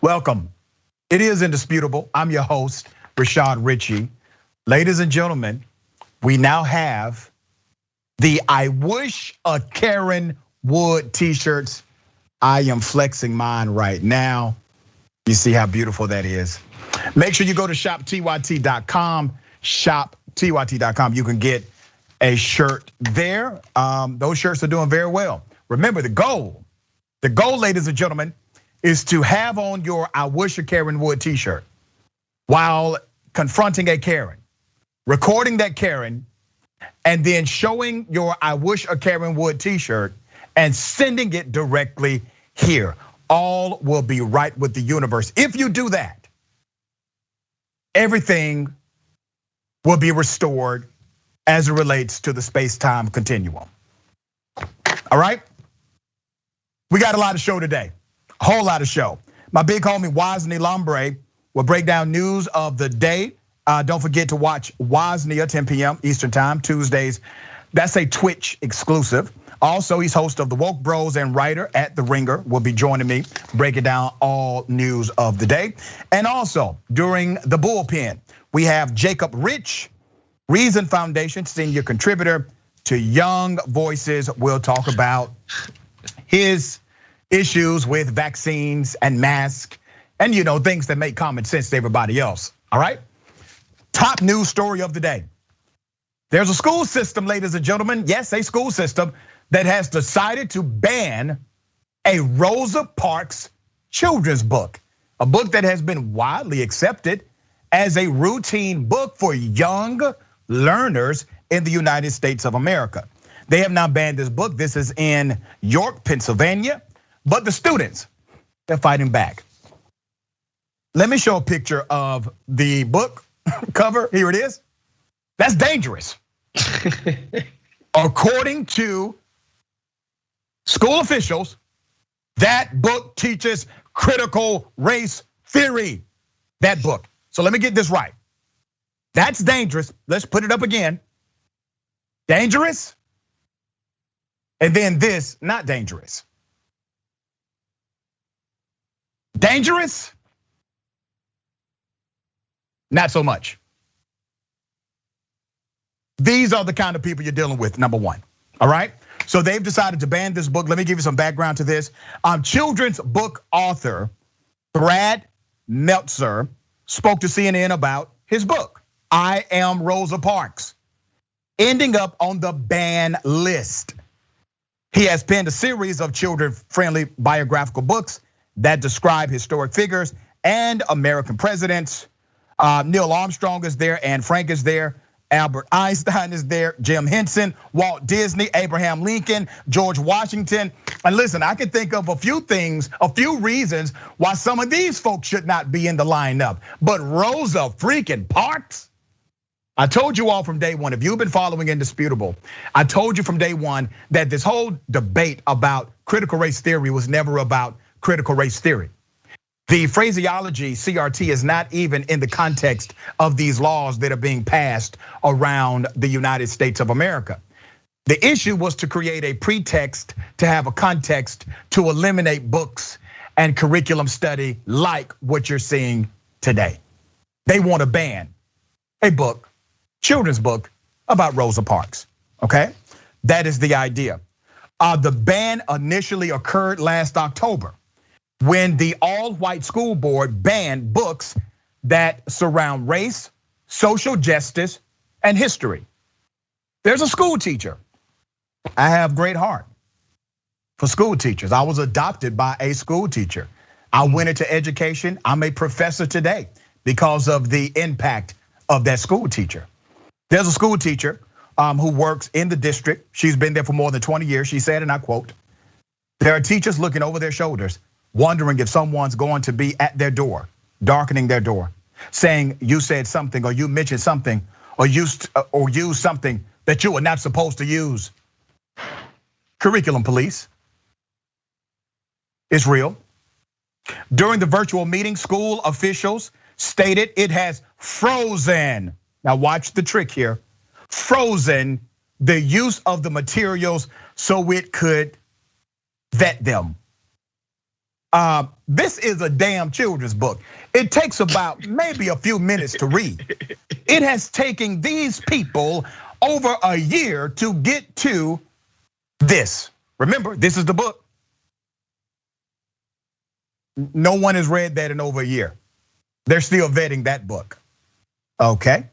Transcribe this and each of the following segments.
Welcome. It is indisputable. I'm your host, Rashad Ritchie. Ladies and gentlemen, we now have the I Wish a Karen Would t-shirts. I am flexing mine right now. You see how beautiful that is. Make sure you go to shoptyt.com, shoptyt.com. You can get a shirt there. Those shirts are doing very well. Remember the goal, ladies and gentlemen, is to have on your I Wish a Karen Would t-shirt while confronting a Karen, recording that Karen, and then showing your I Wish a Karen Would t-shirt and sending it directly here. All will be right with the universe. If you do that, everything will be restored as it relates to the space-time continuum. All right? We got a lot of show today. A whole lot of show. My big homie Wosny Lambre will break down news of the day. Don't forget to watch Wosny at 10 p.m. Eastern time, Tuesdays. That's a Twitch exclusive. Also, he's host of the Woke Bros and writer at The Ringer, will be joining me, breaking down all news of the day. And also, during the bullpen, we have Jacob Rich, Reason Foundation senior contributor to Young Voices. We'll talk about his issues with vaccines and masks and things that make common sense to everybody else, all right? Top news story of the day. There's a school system, ladies and gentlemen, yes, a school system that has decided to ban a Rosa Parks children's book, a book that has been widely accepted as a routine book for young learners in the United States of America. They have now banned this book. This is in York, Pennsylvania, but the students, they're fighting back. Let me show a picture of the book cover. Here it is. That's dangerous. According to school officials, that book teaches critical race theory. That book. So let me get this right. That's dangerous. Let's put it up again. Dangerous. And then this, not dangerous. Dangerous. Not so much. These are the kind of people you're dealing with, number one, all right? So they've decided to ban this book. Let me give you some background to this. Children's book author Brad Meltzer spoke to CNN about his book, I Am Rosa Parks, ending up on the ban list. He has penned a series of children-friendly biographical books that describe historic figures and American presidents. Neil Armstrong is there, Anne Frank is there, Albert Einstein is there, Jim Henson, Walt Disney, Abraham Lincoln, George Washington. And listen, I can think of a few things, a few reasons why some of these folks should not be in the lineup. But Rosa freaking Parks? I told you all from day one, if you've been following Indisputable, I told you from day one that this whole debate about critical race theory was never about critical race theory. The phraseology CRT is not even in the context of these laws that are being passed around the United States of America. The issue was to create a pretext, to have a context, to eliminate books and curriculum study like what you're seeing today. They want to ban a book, children's book about Rosa Parks, okay? That is the idea. The ban initially occurred last October, when the all-white school board banned books that surround race, social justice, and history. There's a school teacher. I have great heart for school teachers. I was adopted by a school teacher. I went into education. I'm a professor today because of the impact of that school teacher. There's a school teacher who works in the district. She's been there for more than 20 years. She said, and I quote, "There are teachers looking over their shoulders, wondering if someone's going to be at their door, darkening their door, saying you said something or you mentioned something or used something that you were not supposed to use." Curriculum police is real. During the virtual meeting, school officials stated it has frozen. Now watch the trick here. Frozen the use of the materials so it could vet them. This is a damn children's book. It takes about maybe a few minutes to read. It has taken these people over a year to get to this. Remember, this is the book. No one has read that in over a year. They're still vetting that book. Okay.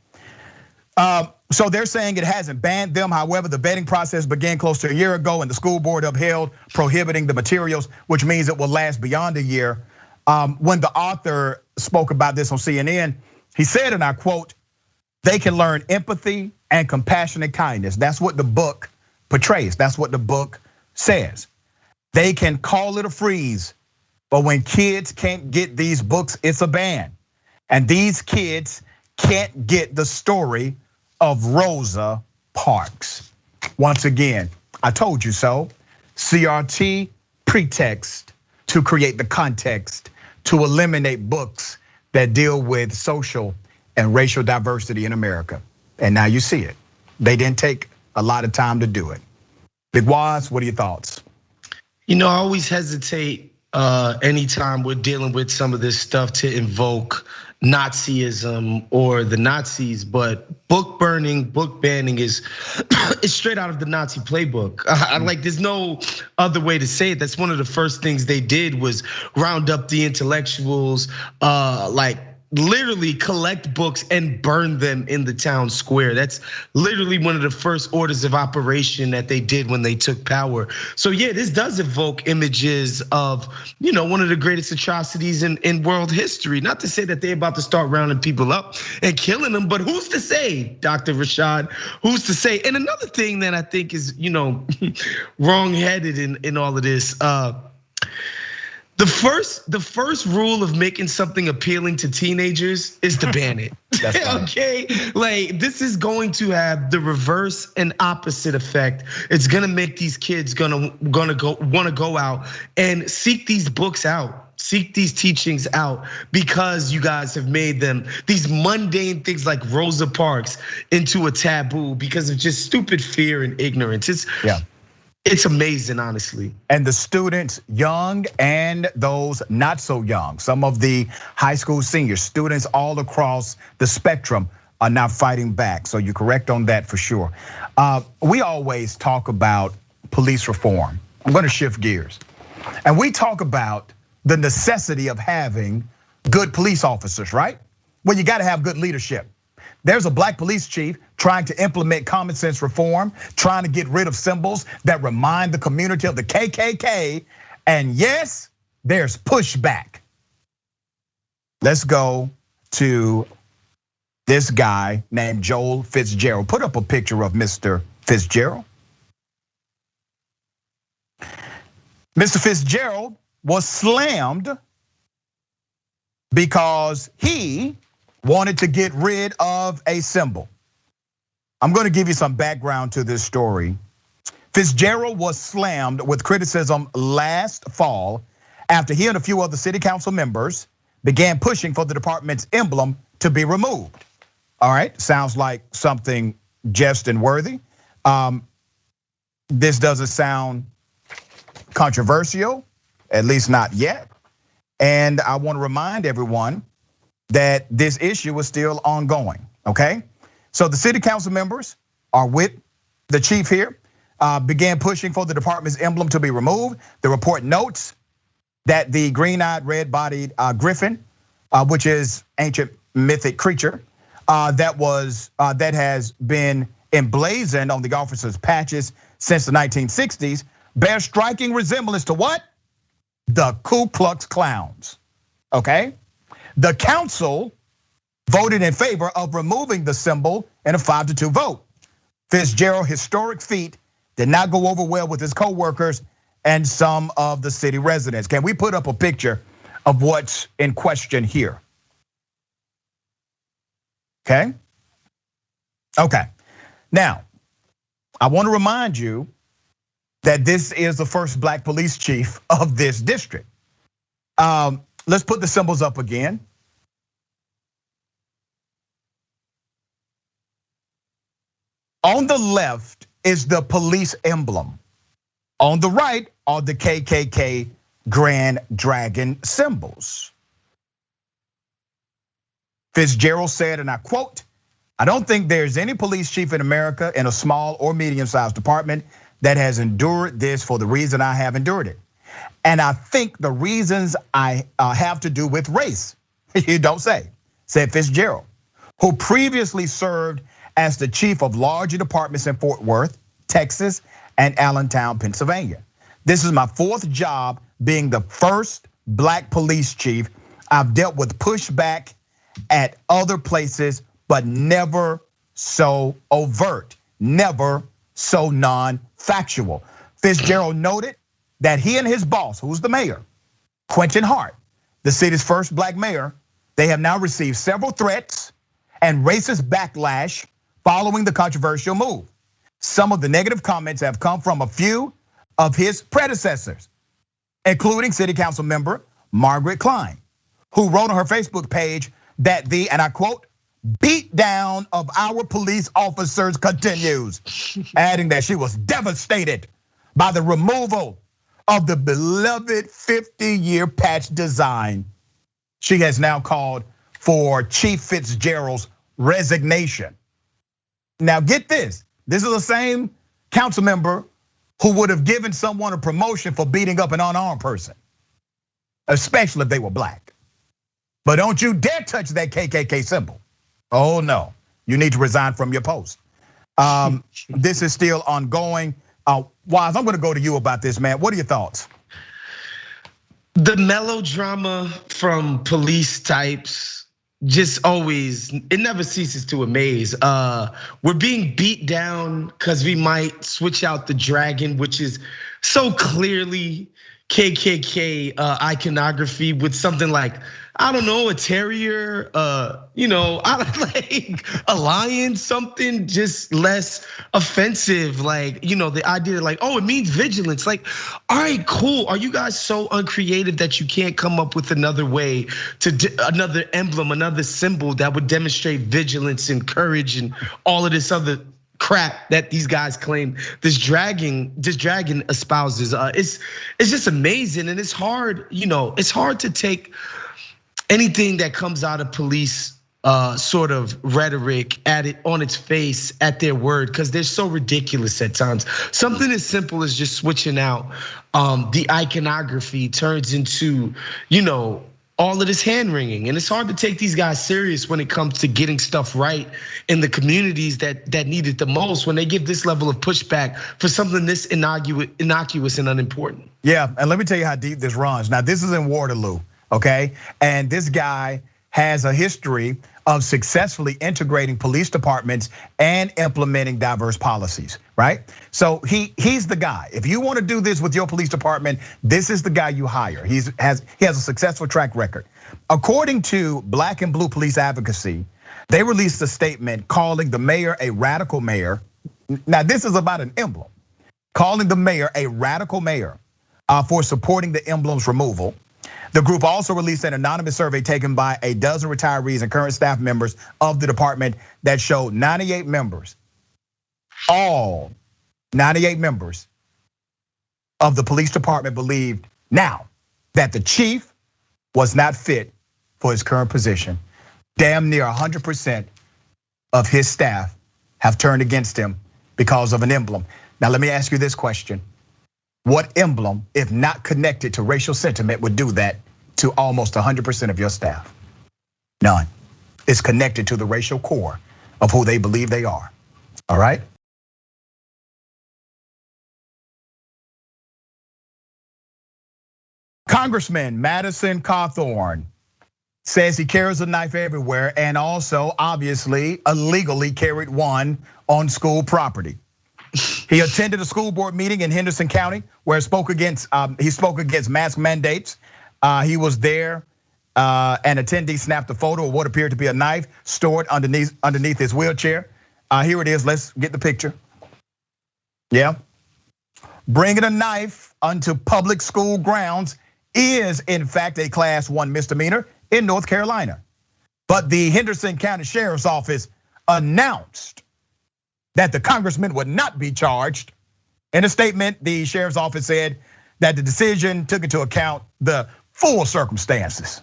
So they're saying it hasn't banned them. However, the vetting process began close to a year ago and the school board upheld prohibiting the materials, which means it will last beyond a year. When the author spoke about this on CNN, he said, and I quote, "They can learn empathy and compassionate kindness." That's what the book portrays. That's what the book says. They can call it a freeze, but when kids can't get these books, it's a ban. And these kids can't get the story of Rosa Parks. Once again, I told you so. CRT pretext to create the context to eliminate books that deal with social and racial diversity in America. And now you see it. They didn't take a lot of time to do it. Big Waz, what are your thoughts? I always hesitate anytime we're dealing with some of this stuff to invoke Nazism or the Nazis, but book burning, book banning is straight out of the Nazi playbook. There's no other way to say it. That's one of the first things they did was round up the intellectuals, literally collect books and burn them in the town square. That's literally one of the first orders of operation that they did when they took power. So yeah, this does evoke images of, one of the greatest atrocities in world history. Not to say that they're about to start rounding people up and killing them, but who's to say, Dr. Rashad, who's to say? And another thing that I think is, wrong-headed in all of this, the first rule of making something appealing to teenagers is to ban it. Okay, this is going to have the reverse and opposite effect. It's gonna make these kids wanna go out and seek these books out, seek these teachings out, because you guys have made them these mundane things like Rosa Parks into a taboo because of just stupid fear and ignorance. It's amazing, honestly. And the students, young and those not so young, some of the high school seniors, students all across the spectrum are now fighting back. So you're correct on that for sure. We always talk about police reform. I'm gonna shift gears. And we talk about the necessity of having good police officers, right? Well, you gotta have good leadership. There's a black police chief trying to implement common sense reform, trying to get rid of symbols that remind the community of the KKK. And yes, there's pushback. Let's go to this guy named Joel Fitzgerald. Put up a picture of Mr. Fitzgerald. Mr. Fitzgerald was slammed because he wanted to get rid of a symbol. I'm gonna give you some background to this story. Fitzgerald was slammed with criticism last fall after he and a few other city council members began pushing for the department's emblem to be removed. All right, sounds like something just and worthy. This doesn't sound controversial, at least not yet. And I want to remind everyone that this issue is still ongoing, okay? So the city council members are with the chief here, began pushing for the department's emblem to be removed. The report notes that the green-eyed, red-bodied griffin, which is ancient mythic creature, that has been emblazoned on the officers' patches since the 1960s, bears striking resemblance to what? The Ku Klux Klans, okay? The council voted in favor of removing the symbol in a 5-2 vote. Fitzgerald's historic feat did not go over well with his co-workers and some of the city residents. Can we put up a picture of what's in question here? Okay. Now, I want to remind you that this is the first black police chief of this district. Let's put the symbols up again. On the left is the police emblem. On the right are the KKK Grand Dragon symbols. Fitzgerald said, and I quote, "I don't think there's any police chief in America in a small or medium-sized department that has endured this for the reason I have endured it. And I think the reasons I have to do with race." You don't say, said Fitzgerald, who previously served as the chief of larger departments in Fort Worth, Texas, and Allentown, Pennsylvania. "This is my fourth job being the first black police chief. I've dealt with pushback at other places, but never so overt, never so non-factual." Fitzgerald noted that he and his boss, who's the mayor, Quentin Hart, the city's first black mayor, they have now received several threats and racist backlash following the controversial move. Some of the negative comments have come from a few of his predecessors, including city council member Margaret Klein, who wrote on her Facebook page that the, and I quote, "beat down of our police officers continues," adding that she was devastated by the removal of the beloved 50-year patch design. She has now called for Chief Fitzgerald's resignation. Now get this, this is the same council member who would have given someone a promotion for beating up an unarmed person, especially if they were black. But don't you dare touch that KKK symbol. Oh no, you need to resign from your post. This is still ongoing. Wise, I'm gonna go to you about this, man. What are your thoughts? The melodrama from police types just always, it never ceases to amaze. We're being beat down because we might switch out the dragon, which is so clearly KKK iconography, with something like, I don't know, a terrier, like a lion, something just less offensive. Like, the idea like, oh, it means vigilance. Like, all right, cool. Are you guys so uncreative that you can't come up with another way another emblem, another symbol that would demonstrate vigilance and courage and all of this other crap that these guys claim this dragon espouses? It's just amazing, and it's hard, it's hard to take anything that comes out of police sort of rhetoric at it on its face, at their word, because they're so ridiculous at times. Something as simple as just switching out the iconography turns into, all of this hand wringing, and it's hard to take these guys serious when it comes to getting stuff right in the communities that need it the most, when they give this level of pushback for something this innocuous and unimportant. Yeah, and let me tell you how deep this runs. Now, this is in Waterloo, okay? And this guy has a history of successfully integrating police departments and implementing diverse policies, right? So he's the guy. If you want to do this with your police department, this is the guy you hire. He has a successful track record. According to Black and Blue Police Advocacy, they released a statement calling the mayor a radical mayor. Now this is about an emblem, calling the mayor a radical mayor for supporting the emblem's removal. The group also released an anonymous survey taken by a dozen retirees and current staff members of the department that showed 98 members, all 98 members of the police department believed now that the chief was not fit for his current position. Damn near 100% of his staff have turned against him because of an emblem. Now let me ask you this question. What emblem, if not connected to racial sentiment, would do that to almost 100% of your staff? None. It's connected to the racial core of who they believe they are, all right? Congressman Madison Cawthorn says he carries a knife everywhere and also obviously illegally carried one on school property. He attended a school board meeting in Henderson County where he spoke against mask mandates. He was there. An attendee snapped a photo of what appeared to be a knife stored underneath his wheelchair. Here it is. Let's get the picture. Yeah. Bringing a knife onto public school grounds is in fact a class 1 misdemeanor in North Carolina. But the Henderson County Sheriff's Office announced that the congressman would not be charged. In a statement, the sheriff's office said that the decision took into account the full circumstances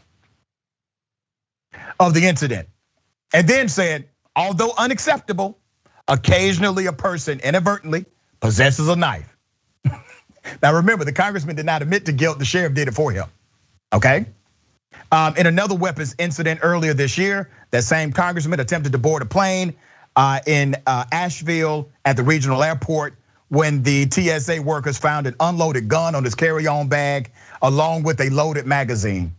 of the incident, and then said, although unacceptable, occasionally a person inadvertently possesses a knife. Now remember, the congressman did not admit to guilt, the sheriff did it for him, okay? In another weapons incident earlier this year, that same congressman attempted to board a plane in Asheville at the regional airport when the TSA workers found an unloaded gun on his carry-on bag along with a loaded magazine.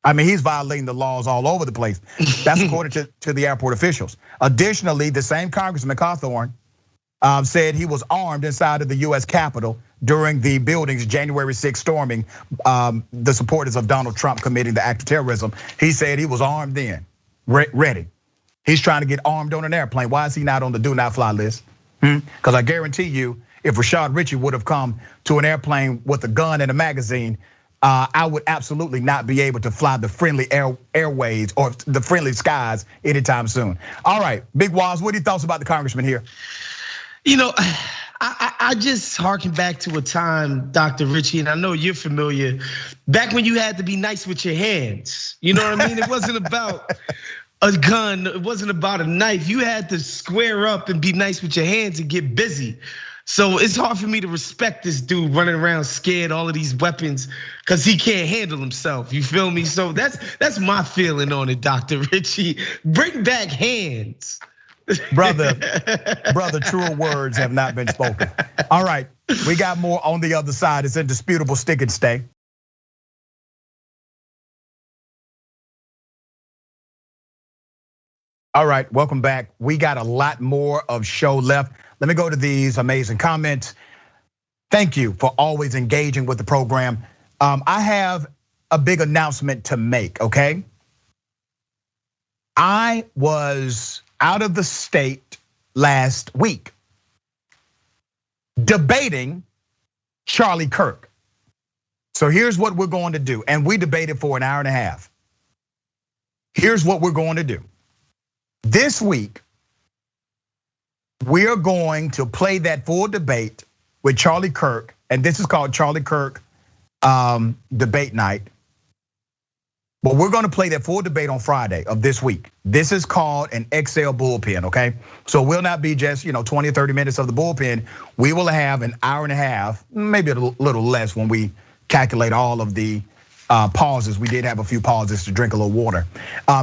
I mean, he's violating the laws all over the place. That's according to the airport officials. Additionally, the same Congressman Cawthorn said he was armed inside of the US Capitol during the building's January 6th storming, the supporters of Donald Trump committing the act of terrorism. He said he was armed then, ready. He's trying to get armed on an airplane. Why is he not on the do not fly list? Because I guarantee you, if Rashad Ritchie would have come to an airplane with a gun and a magazine, I would absolutely not be able to fly the friendly airways or the friendly skies anytime soon. All right, Big Waz, what are your thoughts about the congressman here? You know, I just harken back to a time, Dr. Ritchie, and I know you're familiar, back when you had to be nice with your hands. You know what I mean? It wasn't about a gun, it wasn't about a knife. You had to square up and be nice with your hands and get busy. So it's hard for me to respect this dude running around scared, all of these weapons, because he can't handle himself. You feel me? So that's my feeling on it, Dr. Ritchie. Bring back hands. Brother, truer words have not been spoken. All right, we got more on the other side. It's indisputable, stick and stay. All right, welcome back. We got a lot more of show left. Let me go to these amazing comments. Thank you for always engaging with the program. I have a big announcement to make, okay? I was out of the state last week debating Charlie Kirk. So here's what we're going to do. And we debated for an hour and a half. Here's what we're going to do. This week, we are going to play that full debate with Charlie Kirk, and this is called Charlie Kirk Debate Night. But we're gonna play that full debate on Friday of this week. This is called an XL bullpen, okay? So it will not be just 20 or 30 minutes of the bullpen. We will have an hour and a half, maybe a little less when we calculate all of the pauses. We did have a few pauses to drink a little water.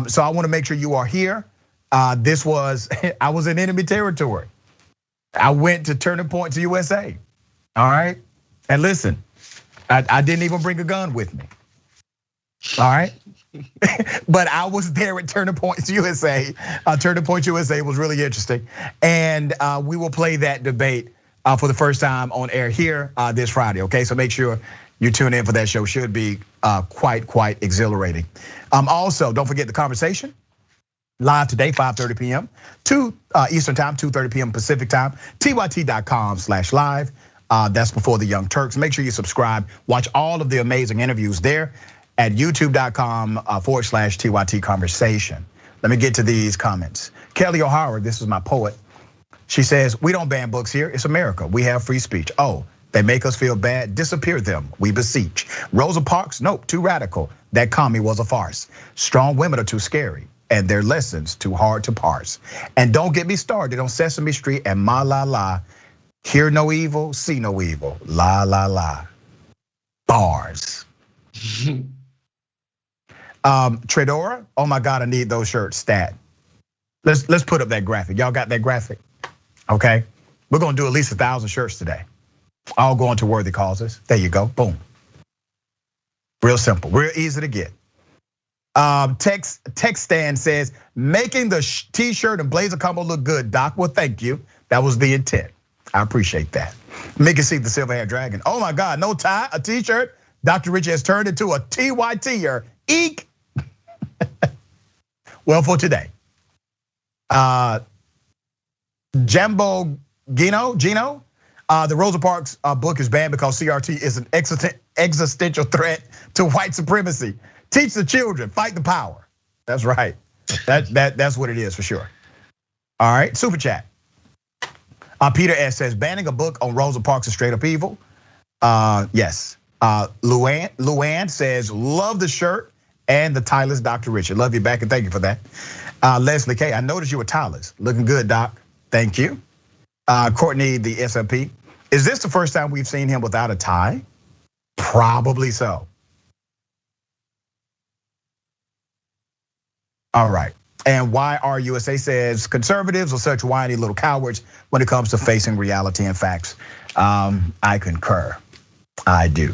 So I wanna make sure you are here. I was in enemy territory. I went to Turning Points USA, all right? And listen, I didn't even bring a gun with me, all right? But I was there at Turning Points USA. Turning Points USA was really interesting. And we will play that debate for the first time on air here this Friday, okay? So make sure you tune in for that show. Should be quite exhilarating. Also, don't forget the conversation. Live today, 5:30 p.m. to Eastern time, 2:30 p.m. Pacific time, tyt.com/live. That's before the Young Turks. Make sure you subscribe. Watch all of the amazing interviews there at youtube.com/TYT conversation. Let me get to these comments. Kelly O'Hara, this is my poet. She says, we don't ban books here, it's America. We have free speech. Oh, they make us feel bad, disappear them, we beseech. Rosa Parks, nope, too radical. That commie was a farce. Strong women are too scary, and their lessons too hard to parse. And don't get me started on Sesame Street and Ma La La. Hear no evil, see no evil, la la la. Bars. Tredora, oh my God, I need those shirts, stat. Let's put up that graphic. Y'all got that graphic? Okay, we're gonna do at least 1,000 shirts today. All going to worthy causes. There you go, boom. Real simple, real easy to get. Text stand says, making the t-shirt and blazer combo look good, Doc. Well, thank you. That was the intent. I appreciate that. Make it see the silver haired dragon. Oh my God, no tie, a t-shirt. Dr. Richie has turned into a TYT-er. Eek. Well, for today. Jambo Gino, the Rosa Parks book is banned because CRT is an existential threat to white supremacy. Teach the children, fight the power. That's right. That's what it is for sure. All right, super chat. Peter S says banning a book on Rosa Parks is straight up evil. Yes. Luann says, love the shirt and the Tyler's Dr. Richard. Love you back and thank you for that. Leslie K, I noticed you were Tyler's. Looking good, Doc. Thank you. Courtney, the SMP. Is this the first time we've seen him without a tie? Probably so. All right. And YRUSA says conservatives are such whiny little cowards when it comes to facing reality and facts. I concur. I do.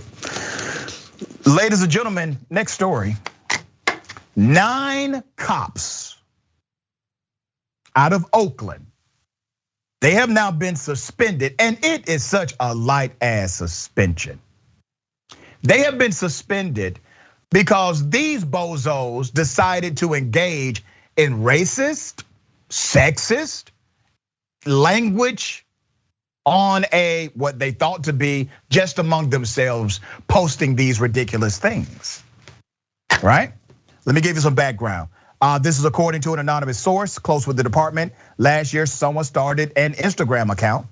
Ladies and gentlemen, next story. 9 cops out of Oakland. They have now been suspended, and it is such a light ass suspension. They have been suspended because these bozos decided to engage in racist, sexist language on what they thought to be just among themselves, posting these ridiculous things, right? Let me give you some background. This is according to an anonymous source close with the department. Last year, someone started an Instagram account,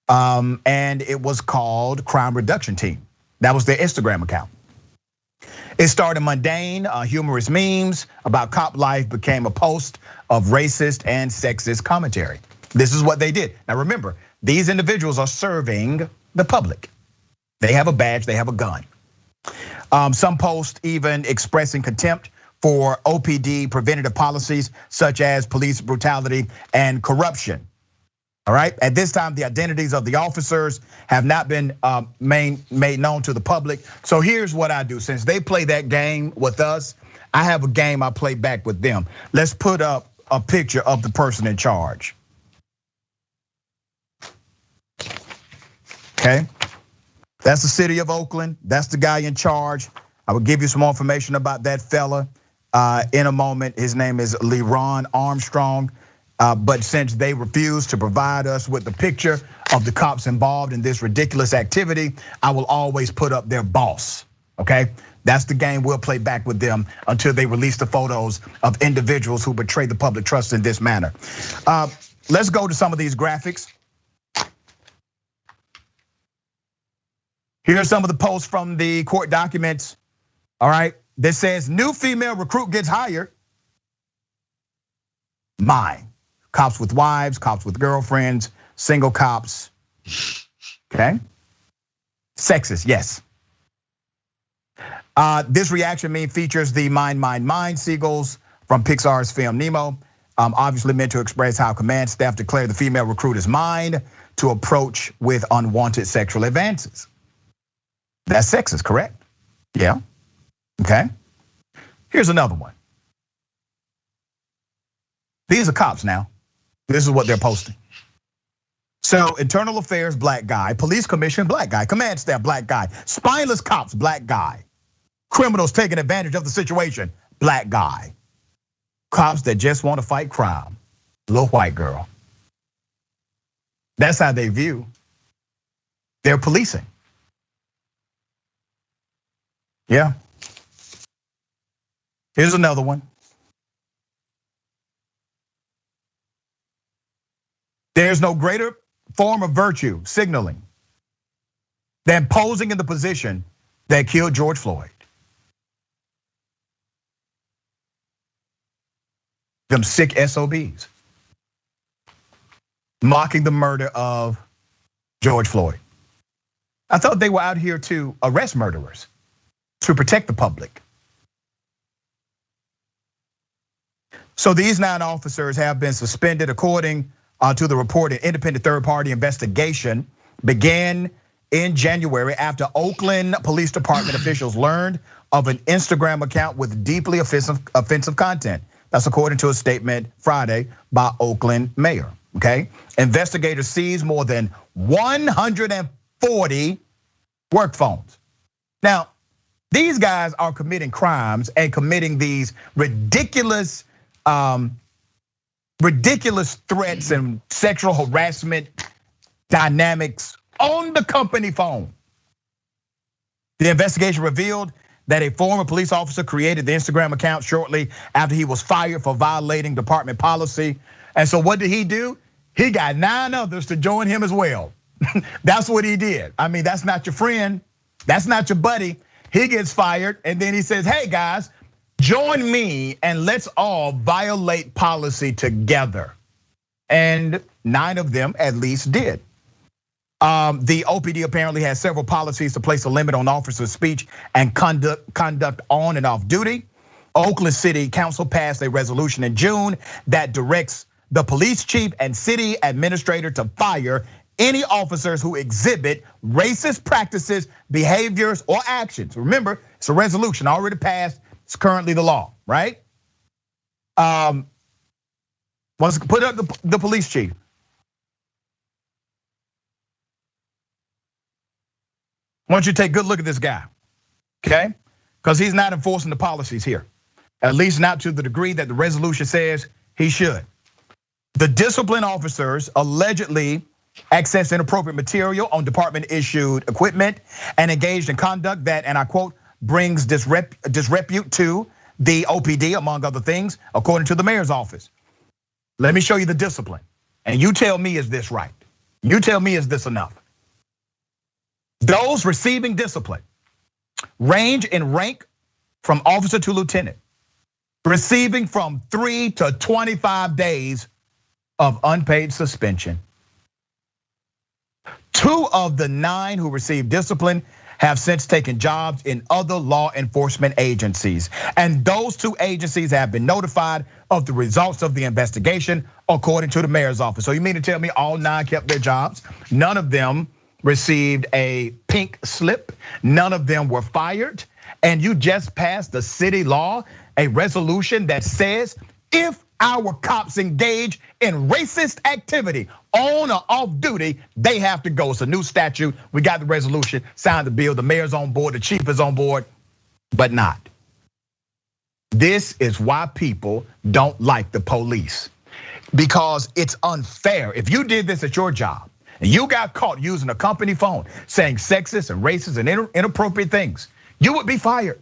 and it was called Crime Reduction Team. That was their Instagram account. It started mundane, humorous memes about cop life became a post of racist and sexist commentary. This is what they did. Now remember, these individuals are serving the public. They have a badge, they have a gun. Some posts even expressing contempt for OPD preventative policies such as police brutality and corruption. All right, at this time, the identities of the officers have not been made known to the public. So here's what I do. Since they play that game with us, I have a game I play back with them. Let's put up a picture of the person in charge. Okay, that's the city of Oakland. That's the guy in charge. I will give you some more information about that fella in a moment. His name is LeRon Armstrong. But since they refuse to provide us with the picture of the cops involved in this ridiculous activity, I will always put up their boss, okay? That's the game we'll play back with them until they release the photos of individuals who betray the public trust in this manner. Let's go to some of these graphics. Here are some of the posts from the court documents, all right? This says, new female recruit gets hired. Mine. Cops with wives, cops with girlfriends, single cops, okay? Sexist, yes. This reaction meme features the mine seagulls from Pixar's film Nemo. Obviously meant to express how command staff declare the female recruit is mine to approach with unwanted sexual advances. That's sexist, correct? Yeah, okay. Here's another one. These are cops now. This is what they're posting. So internal affairs, black guy. Police commission, black guy. Command staff, black guy. Spineless cops, black guy. Criminals taking advantage of the situation, black guy. Cops that just want to fight crime, little white girl. That's how they view their policing. Yeah. Here's another one. There's no greater form of virtue signaling than posing in the position that killed George Floyd. Them sick SOBs. Mocking the murder of George Floyd. I thought they were out here to arrest murderers, to protect the public. So these 9 officers have been suspended according to the report. An independent third-party investigation began in January after Oakland Police Department officials learned of an Instagram account with deeply offensive content. That's according to a statement Friday by Oakland mayor, okay? Investigators seized more than 140 work phones. Now, these guys are committing crimes and committing these ridiculous threats and sexual harassment dynamics on the company phone. The investigation revealed that a former police officer created the Instagram account shortly after he was fired for violating department policy. And so what did he do? He got 9 others to join him as well. That's what he did. I mean, that's not your friend. That's not your buddy. He gets fired, and then he says, hey guys, join me and let's all violate policy together. And 9 of them at least did. The OPD apparently has several policies to place a limit on officer speech and conduct on and off duty. Oakland City Council passed a resolution in June that directs the police chief and city administrator to fire any officers who exhibit racist practices, behaviors, or actions. Remember, it's a resolution already passed. It's currently the law, right? Let's put up the police chief. I want you to take a good look at this guy, okay? Because he's not enforcing the policies here, at least not to the degree that the resolution says he should. The disciplined officers allegedly accessed inappropriate material on department-issued equipment and engaged in conduct that, and I quote, brings disrepute to the OPD, among other things, according to the mayor's office. Let me show you the discipline, and you tell me, is this right? You tell me, is this enough? Those receiving discipline range in rank from officer to lieutenant, receiving from 3 to 25 days of unpaid suspension. 2 of the 9 who received discipline have since taken jobs in other law enforcement agencies. And those 2 agencies have been notified of the results of the investigation, according to the mayor's office. So you mean to tell me all 9 kept their jobs? None of them received a pink slip. None of them were fired. And you just passed the city law, a resolution that says if our cops engage in racist activity on or off duty, they have to go. It's a new statute. We got the resolution, signed the bill. The mayor's on board, the chief is on board, but not. This is why people don't like the police, because it's unfair. If you did this at your job and you got caught using a company phone saying sexist and racist and inappropriate things, you would be fired.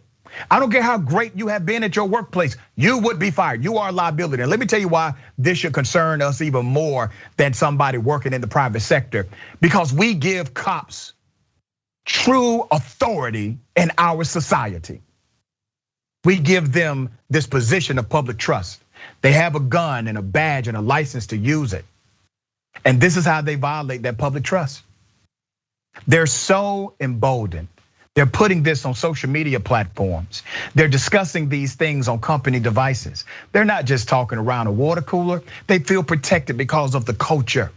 I don't care how great you have been at your workplace, you would be fired. You are a liability. And let me tell you why this should concern us even more than somebody working in the private sector, because we give cops true authority in our society. We give them this position of public trust. They have a gun and a badge and a license to use it. And this is how they violate that public trust. They're so emboldened. They're putting this on social media platforms. They're discussing these things on company devices. They're not just talking around a water cooler. They feel protected because of the culture.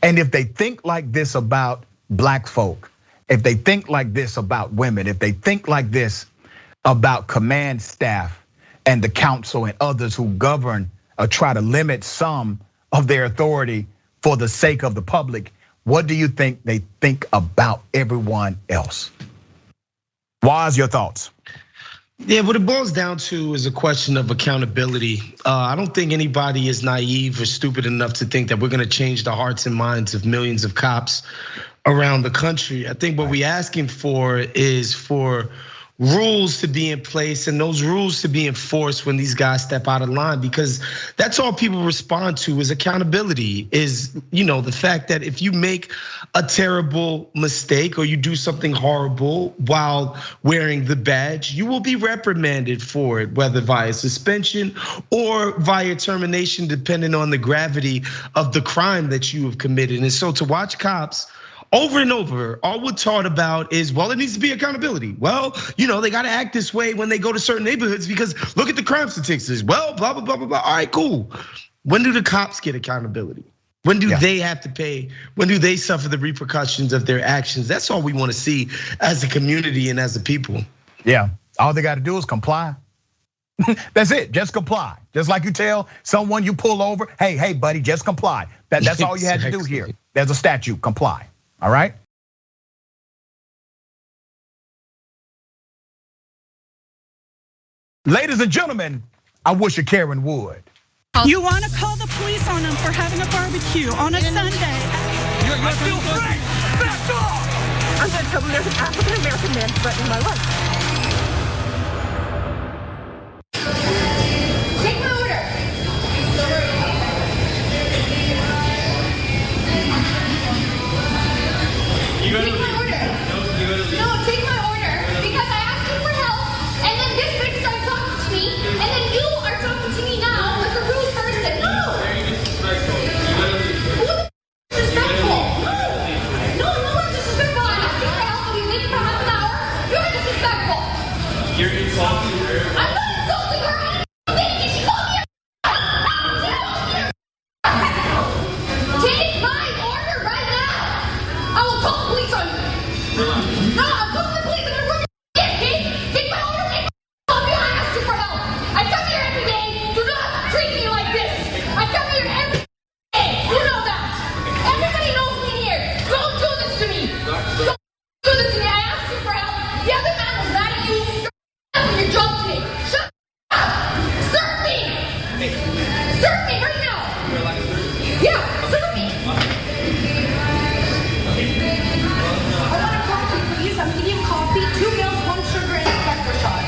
And if they think like this about black folk, if they think like this about women, if they think like this about command staff and the council and others who govern or try to limit some of their authority for the sake of the public, what do you think they think about everyone else? Waz, your thoughts? Yeah, what it boils down to is a question of accountability. I don't think anybody is naive or stupid enough to think that we're gonna change the hearts and minds of millions of cops around the country. I think what we're asking for is for rules to be in place and those rules to be enforced when these guys step out of line, because that's all people respond to is accountability, is the fact that if you make a terrible mistake or you do something horrible while wearing the badge, you will be reprimanded for it, whether via suspension or via termination, depending on the gravity of the crime that you have committed. And so to watch cops over and over, all we're taught about is, well, it needs to be accountability. Well, they gotta act this way when they go to certain neighborhoods because look at the crime statistics. Well, blah, blah, blah, blah, blah. All right, cool. When do the cops get accountability? When do they have to pay? When do they suffer the repercussions of their actions? That's all we wanna see as a community and as a people. Yeah, all they gotta do is comply. That's it, just comply. Just like you tell someone you pull over, hey, buddy, just comply. That's all you had to do here. There's a statute, comply. All right. Ladies and gentlemen, I wish a Karen would. You want to call the police on them for having a barbecue on a Sunday. I feel free. Back off. I'm going to tell them there's an African-American man threatening my life. Take my order. You're insulting her. I'm not insulting her. I'm saying she called me a Take my order right now. I will call the police on you. No, I'm calling the police. I'm gonna run your case. Take my order. Take my off you. I asked you for help. I come here every day. Do not treat me like this. I come here every day. You know that. Everybody knows me here. Don't do this to me. Don't do this to me. I asked you for help. The other man was mad at you. You're doing your job today. Shut up. Serve me. Serve me right now. Yeah, serve me. I want a coffee, please. I'm medium coffee, 2 milk, 1 sugar, and espresso shot.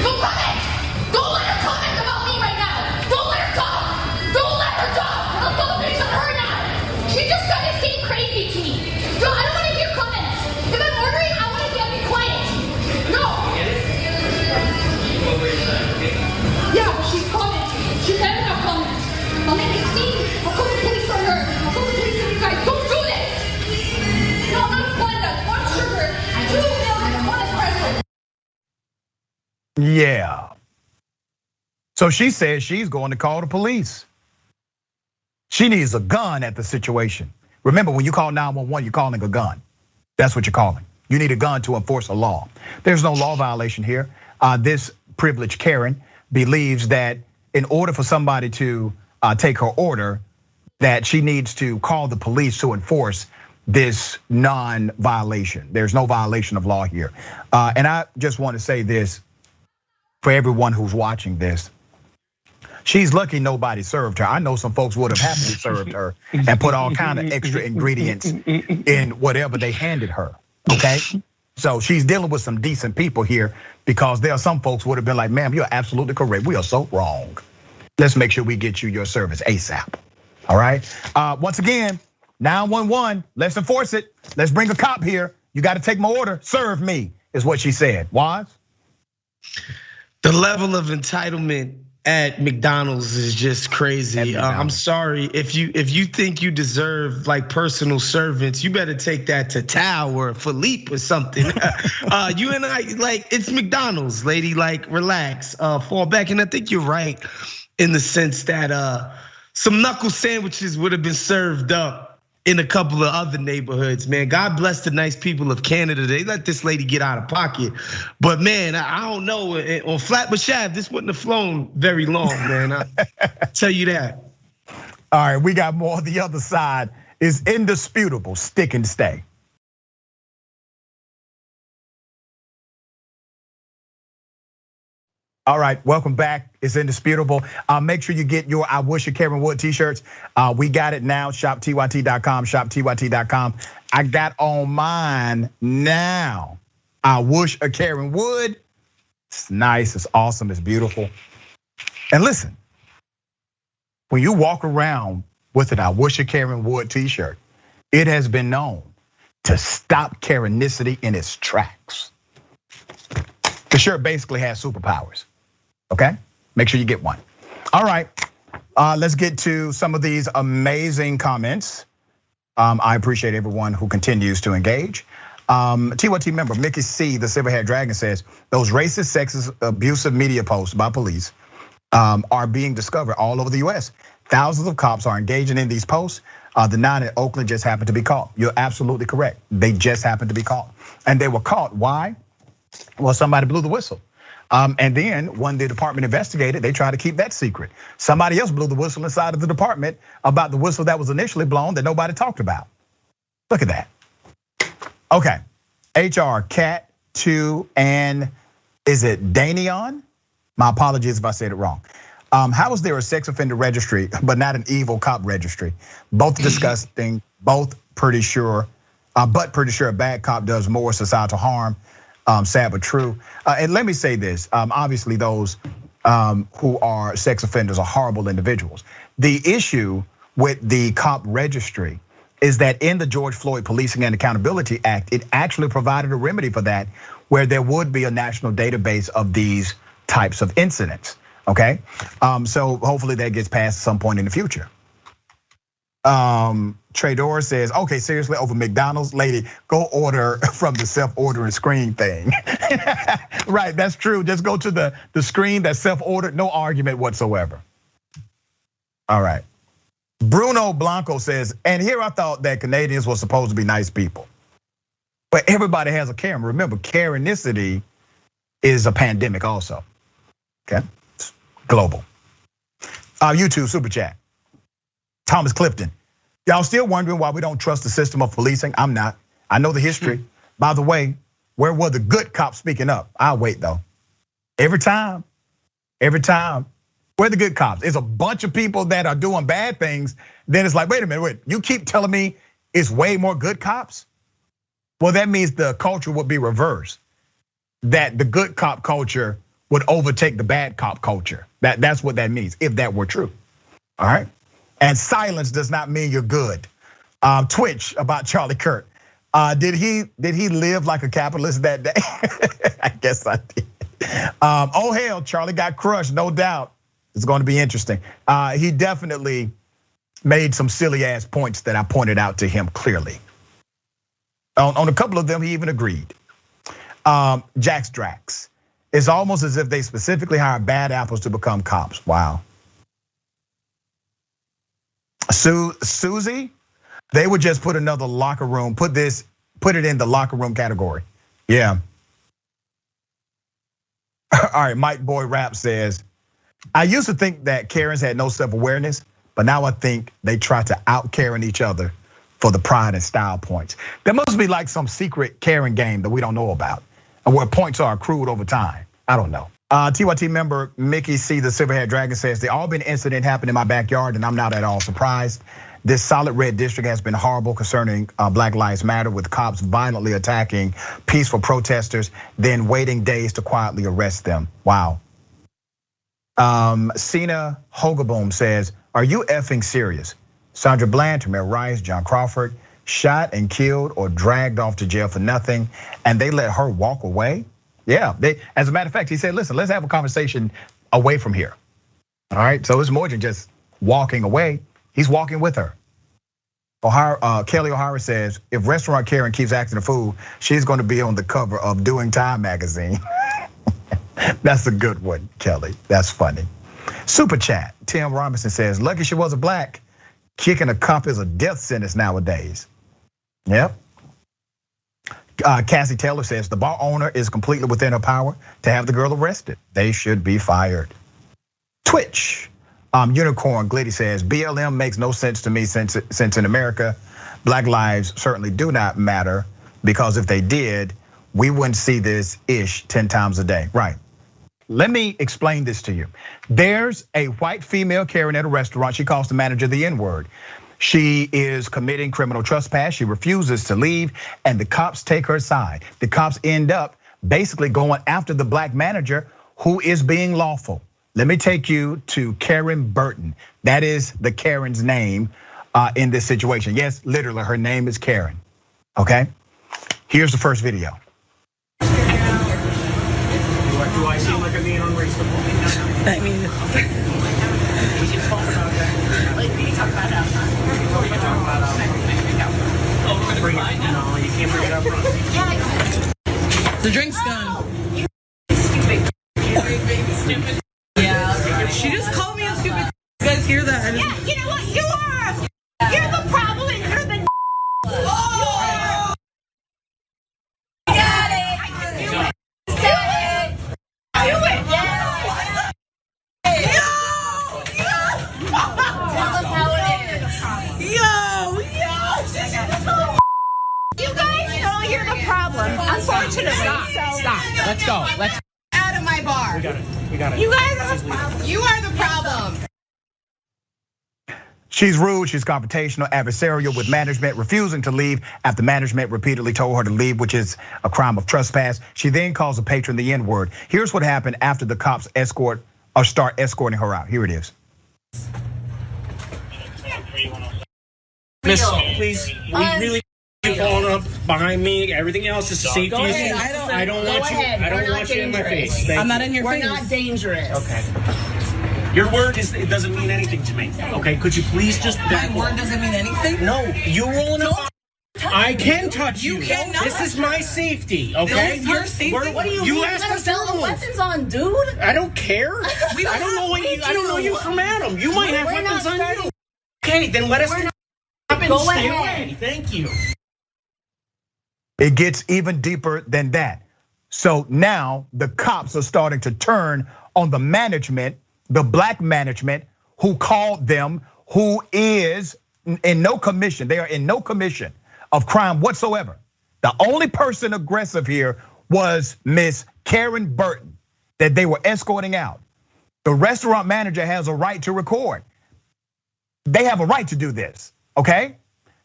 Don't comment! Don't let her comment about me right now! Don't let her talk! Don't let her talk! I'll call the police on her now! She just started saying crazy to me. No, I don't want to hear comments. If I'm ordering, I want to be quiet. No! Yeah, but she's commenting. She better not comment. I'll make a scene. I'll call the police on her. I'll call the police on you guys. Don't do this! No, not Splenda. 1 sugar, 2 milk, and 1 espresso. Yeah. So she says she's going to call the police. She needs a gun at the situation. Remember, when you call 911, you're calling a gun. That's what you're calling. You need a gun to enforce a law. There's no law violation here. This privileged Karen believes that in order for somebody to take her order, that she needs to call the police to enforce this non-violation. There's no violation of law here. And I just want to say this for everyone who's watching this. She's lucky nobody served her. I know some folks would have happily served her and put all kind of extra ingredients in whatever they handed her, okay? So she's dealing with some decent people here, because there are some folks would have been like, ma'am, you're absolutely correct. We are so wrong. Let's make sure we get you your service ASAP, all right? Once again, 911, let's enforce it. Let's bring a cop here. You got to take my order, serve me, is what she said. Waz? The level of entitlement at McDonald's is just crazy. I'm sorry, if you think you deserve like personal servants, you better take that to Tao or Philippe or something. You and I, like, it's McDonald's, lady. Like, relax, fall back. And I think you're right in the sense that some knuckle sandwiches would have been served up in a couple of other neighborhoods, man. God bless the nice people of Canada. They let this lady get out of pocket. But man, I don't know, on Flatbush Ave, this wouldn't have flown very long, man. I tell you that. All right, we got more. The other side is indisputable. Stick and stay. All right, welcome back. It's indisputable. Make sure you get your I Wish a Karen Wood t-shirts. We got it now, shoptyt.com, shoptyt.com. I got on mine now. I Wish a Karen Wood. It's nice, it's awesome, it's beautiful. And listen, when you walk around with an I Wish a Karen Wood t-shirt, it has been known to stop Karenicity in its tracks. The shirt basically has superpowers. Okay, make sure you get one. All right, let's get to some of these amazing comments. I appreciate everyone who continues to engage. TYT member Mickey C, the Silverhaired Dragon, says those racist, sexist, abusive media posts by police are being discovered all over the US. Thousands of cops are engaging in these posts. The 9 in Oakland just happened to be caught. You're absolutely correct. They just happened to be caught, and they were caught. Why? Well, somebody blew the whistle. And then when the department investigated, they tried to keep that secret. Somebody else blew the whistle inside of the department about the whistle that was initially blown that nobody talked about. Look at that. Okay, HR Cat 2 and is it Danion? My apologies if I said it wrong. How is there a sex offender registry but not an evil cop registry? Both disgusting, both pretty sure, but pretty sure a bad cop does more societal harm. Sad but true. And let me say this, obviously those who are sex offenders are horrible individuals. The issue with the cop registry is that in the George Floyd Policing and Accountability Act, it actually provided a remedy for that, where there would be a national database of these types of incidents, okay? So hopefully that gets passed at some point in the future. Trador says, okay, seriously, over McDonald's, lady, go order from the self-ordering screen thing. Right, that's true. Just go to the screen that's self-ordered, no argument whatsoever. All right. Bruno Blanco says, and here I thought that Canadians were supposed to be nice people. But everybody has a Karen. Remember, Karenicity is a pandemic also. Okay, it's global. YouTube super chat. Thomas Clifton. Y'all still wondering why we don't trust the system of policing? I'm not. I know the history. By the way, where were the good cops speaking up? I'll wait though. Every time. Where are the good cops? It's a bunch of people that are doing bad things. Then it's like, wait a minute, you keep telling me it's way more good cops? Well, that means the culture would be reversed. That the good cop culture would overtake the bad cop culture. That's what that means, if that were true. All right. And silence does not mean you're good. Twitch about Charlie Kirk. Did he live like a capitalist that day? I guess I did. Oh hell, Charlie got crushed, no doubt. It's going to be interesting. He definitely made some silly ass points that I pointed out to him clearly. On a couple of them, he even agreed. Jax Drax. It's almost as if they specifically hired bad apples to become cops. Wow. Susie, they would just put another locker room, put it in the locker room category. Yeah. All right, Mike Boy Rap says, I used to think that Karens had no self-awareness, but now I think they try to out-Karen each other for the pride and style points. There must be like some secret Karen game that we don't know about, and where points are accrued over time. I don't know. TYT member Mickey C, the Silverhead Dragon says, the Albany incident happened in my backyard and I'm not at all surprised. This solid red district has been horrible concerning Black Lives Matter, with cops violently attacking peaceful protesters, then waiting days to quietly arrest them. Wow. Cena Hogaboom says, are you effing serious? Sandra Bland, Tamir Rice, John Crawford, shot and killed or dragged off to jail for nothing, and they let her walk away? Yeah, as a matter of fact, he said, listen, let's have a conversation away from here. All right, so it's more than just walking away. He's walking with her. Kelly O'Hara says, if restaurant Karen keeps acting a fool, she's going to be on the cover of Doing Time magazine. That's a good one, Kelly. That's funny. Super chat. Tim Robinson says, lucky she wasn't black. Kicking a cop is a death sentence nowadays. Yep. Cassie Taylor says, the bar owner is completely within her power to have the girl arrested. They should be fired. Twitch. Unicorn Glitty says, BLM makes no sense to me since in America, Black lives certainly do not matter, because if they did, we wouldn't see this ish 10 times a day. Right. Let me explain this to you. There's a white female Karen at a restaurant. She calls the manager the N-word. She is committing criminal trespass. She refuses to leave, and the cops take her side. The cops end up basically going after the black manager who is being lawful. Let me take you to Karen Burton. That is the Karen's name in this situation. Yes, literally, her name is Karen. Okay, here's the first video. Do I seem like I'm being unreasonable? I mean, We can talk about that. Like, we can talk about that. We can talk about that. No, you can't bring it up front. the drink's done. Stupid. Yeah, she just called me a stupid. You guys hear that? Yeah, you know what? You're the problem and you're the oh! Got it. I can do it. Do it. Do it. Yeah. Tell us how it is. You guys know you're the problem. Unfortunately. Stop. Let's go. Let's Out of my bar. We got it. You guys are the problem. You are the problem. She's rude, she's confrontational, adversarial with management, refusing to leave after management repeatedly told her to leave, which is a crime of trespass. She then calls a patron the N-word. Here's what happened after the cops start escorting her out. Here it is. Miss, please, we really falling up behind me. Everything else is safety. Go ahead. I don't want you. I don't want you in my face. I'm not in your We're face. not dangerous. Okay. Your word it doesn't mean anything to me. Okay, could you please just My word doesn't mean anything? No, you rolling up. I can touch you. You cannot. This is my safety, okay? This is your safety? What do you asked us to move. Weapons on, dude. I don't care. I don't know what you. I don't know you from Adam. You might have weapons on you. Okay, then let us stop and stay away. Thank you. It gets even deeper than that. So now the cops are starting to turn on the management, the black management, who called them, who is in no commission. They are in no commission of crime whatsoever. The only person aggressive here was Miss Karen Burton that they were escorting out. The restaurant manager has a right to record. They have a right to do this, okay?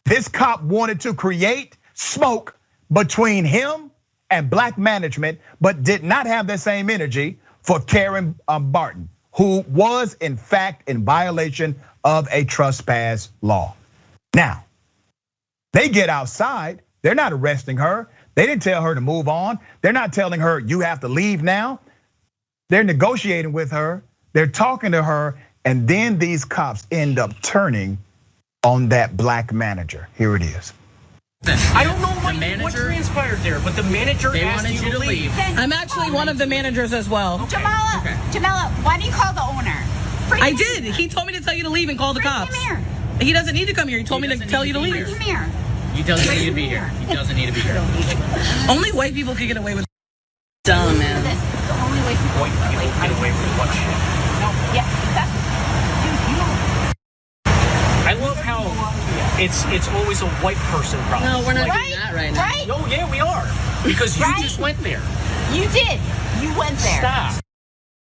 This cop wanted to create smoke between him and black management, but did not have that same energy for Karen Barton, who was in fact in violation of a trespass law. Now, they get outside, they're not arresting her. They didn't tell her to move on. They're not telling her you have to leave now. They're negotiating with her, they're talking to her, and then these cops end up turning on that black manager. Here it is. I don't know what transpired there, but the manager asked you to leave. I'm actually one of the managers as well. Jamala, why do you call the owner? I did. He told me to tell you to leave and call the cops. Come here. He doesn't need to come here. He told me to tell you to leave. Come here. He doesn't need to be here. He doesn't need to be here. Only white people can get away with dumb, man. This is the only way people White people get away with what shit? No, yeah, exactly. Dude, you know. I love how it's always a white person problem. No, we're not Right? doing that right now. Right? Oh yeah, we are. Because you Right? just went there. You did. You went there. Stop.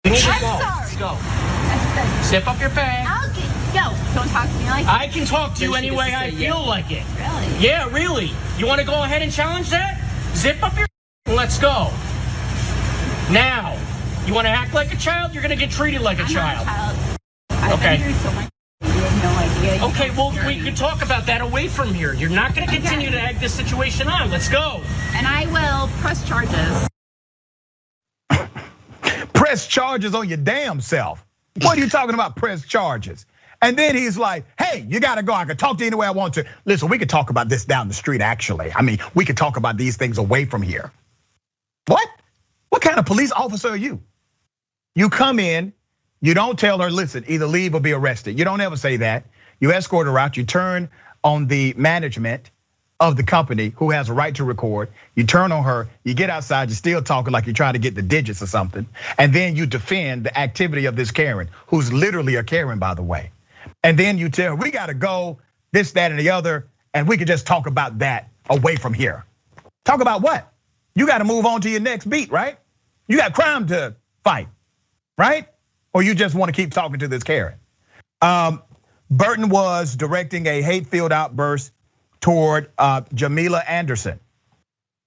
We need to I'm go. sorry. Let's go. That's Zip up your bag. I'll get, yo, don't talk to me like that. I can talk to you any way I feel like it. Really? Yeah, really. You want to go ahead and challenge that? Zip up your and let's go. Now, you want to act like a child? You're going to get treated like a I'm child. not a child. I've Okay. been through so much. You have no idea. Okay, well, we could talk about that away from here. You're not going to continue to egg this situation on. Let's go. And I will press charges. Press charges on your damn self. What are you talking about, press charges? And then he's like, hey, you gotta go. I can talk to you any way I want to. Listen, we could talk about this down the street, actually. I mean, we could talk about these things away from here. What? What kind of police officer are you? You come in, you don't tell her, listen, either leave or be arrested. You don't ever say that. You escort her out, you turn on the management of the company who has a right to record. You turn on her, you get outside, you're still talking like you're trying to get the digits or something. And then you defend the activity of this Karen, who's literally a Karen, by the way. And then you tell her, we gotta go, this, that, and the other, and we can just talk about that away from here. Talk about what? You gotta move on to your next beat, right? You got crime to fight, right? Or you just wanna keep talking to this Karen. Burton was directing a hate-filled outburst toward Jamila Anderson,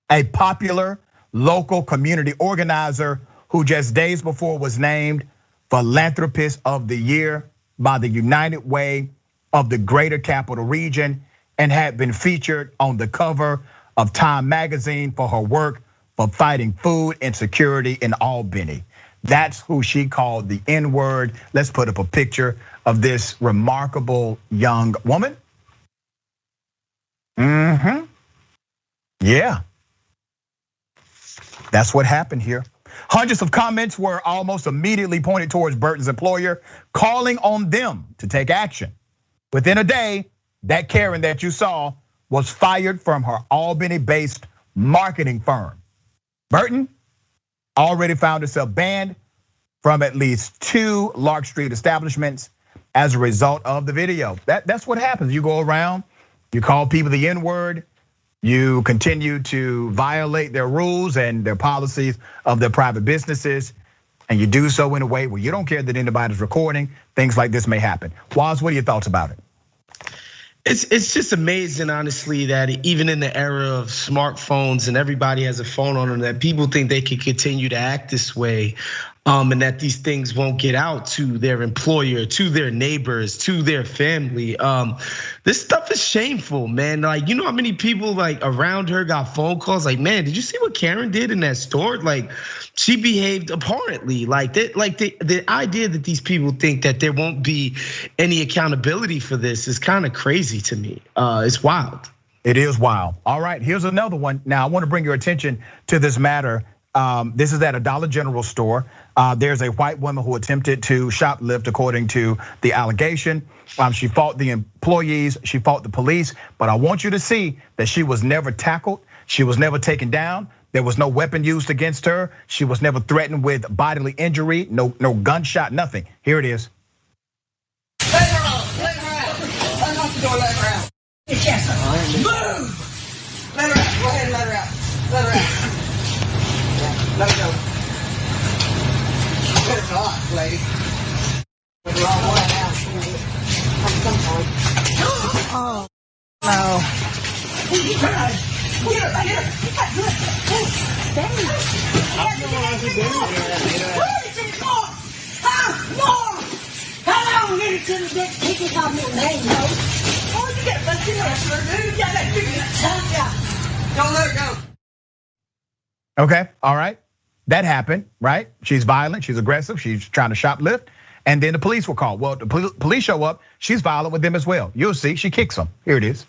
a popular local community organizer who just days before was named Philanthropist of the Year by the United Way of the Greater Capital Region and had been featured on the cover of Time magazine for her work for fighting food insecurity in Albany. That's who she called the N-word. Let's put up a picture of this remarkable young woman. Yeah. That's what happened here. Hundreds of comments were almost immediately pointed towards Burton's employer, calling on them to take action. Within a day, that Karen that you saw was fired from her Albany-based marketing firm. Burton already found herself banned from at least 2 Lark Street establishments as a result of the video. That's what happens. You go around, you call people the N-word, you continue to violate their rules and their policies of their private businesses, and you do so in a way where you don't care that anybody's recording. Things like this may happen. Woz, what are your thoughts about it? It's just amazing, honestly, that even in the era of smartphones and everybody has a phone on them, that people think they can continue to act this way. And that these things won't get out to their employer, to their neighbors, to their family. This stuff is shameful, man. Like, you know how many people like around her got phone calls like, man, did you see what Karen did in that store? Like, she behaved abhorrently. Like the idea that these people think that there won't be any accountability for this is kind of crazy to me. It's wild. It is wild. All right, here's another one. Now, I want to bring your attention to this matter. This is at a Dollar General store. There's a white woman who attempted to shoplift, according to the allegation. She fought the employees, she fought the police, but I want you to see that she was never tackled, she was never taken down, there was no weapon used against her, she was never threatened with bodily injury, no gunshot, nothing. Here it is. Let her out, let her out. Unlock the door, let her out. Yes, sir. Move! Let her out, go ahead and let her out. Let her out. Yeah, let her go. Better talk, lady. With the wrong way now. Oh, no. Get her, right here. Hello, get it to the next ticket on your name, no? Oh, you got busted ass, dude. Yeah, that big don't let her go. Okay, all right. That happened, right? She's violent, she's aggressive, she's trying to shoplift, and then the police were called. Well, the police show up, she's violent with them as well. You'll see, she kicks them. Here it is.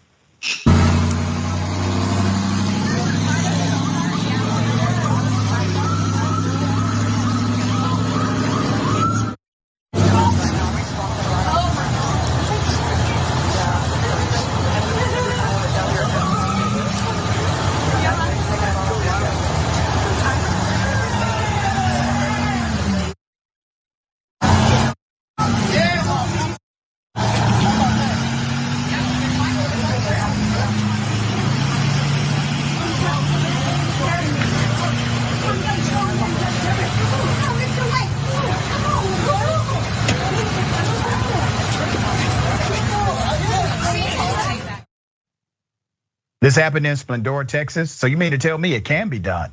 This happened in Splendora, Texas. So you mean to tell me it can be done?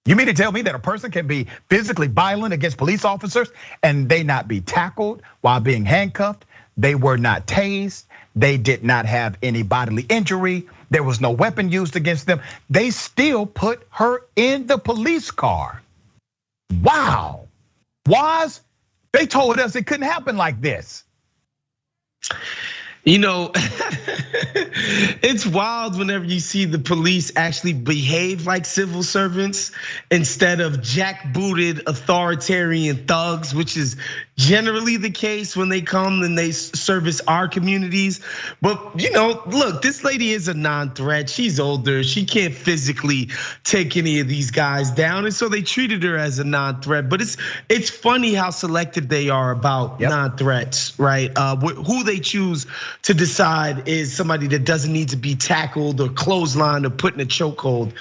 You mean to tell me that a person can be physically violent against police officers and they not be tackled while being handcuffed? They were not tased. They did not have any bodily injury. There was no weapon used against them. They still put her in the police car. Wow. They told us it couldn't happen like this. You know, it's wild whenever you see the police actually behave like civil servants instead of jackbooted authoritarian thugs, which is generally the case when they come and they service our communities. But you know, look, this lady is a non-threat. She's older. She can't physically take any of these guys down, and so they treated her as a non-threat. But it's funny how selective they are about non-threats, right? Who they choose to decide is somebody that doesn't need to be tackled or clotheslined or put in a chokehold.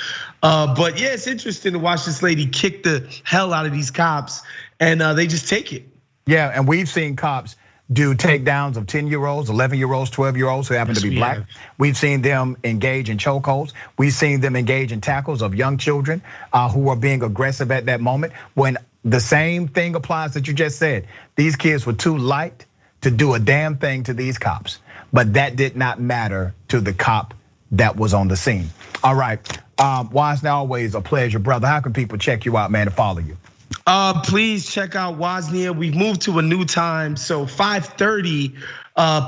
But yeah, it's interesting to watch this lady kick the hell out of these cops, and they just take it. Yeah, and we've seen cops do takedowns of 10-year-olds, 11-year-olds, 12-year-olds who happen to be black. We've seen them engage in chokeholds. We've seen them engage in tackles of young children who are being aggressive at that moment. When the same thing applies that you just said, these kids were too light to do a damn thing to these cops. But that did not matter to the cop that was on the scene. All right, Wosny, always a pleasure, brother. How can people check you out, man, to follow you? Please check out Wosny. We've moved to a new time, so 5:30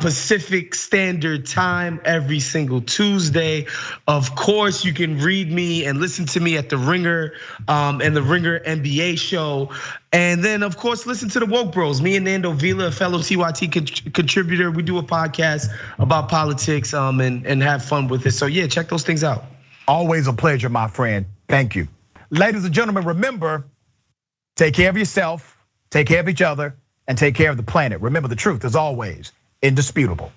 Pacific Standard Time every single Tuesday. Of course, you can read me and listen to me at The Ringer and The Ringer NBA show. And then, of course, listen to the Woke Bros. Me and Nando Vila, a fellow TYT contributor. We do a podcast about politics and have fun with it. So yeah, check those things out. Always a pleasure, my friend. Thank you. Ladies and gentlemen, remember, take care of yourself, take care of each other, and take care of the planet. Remember, the truth is always indisputable.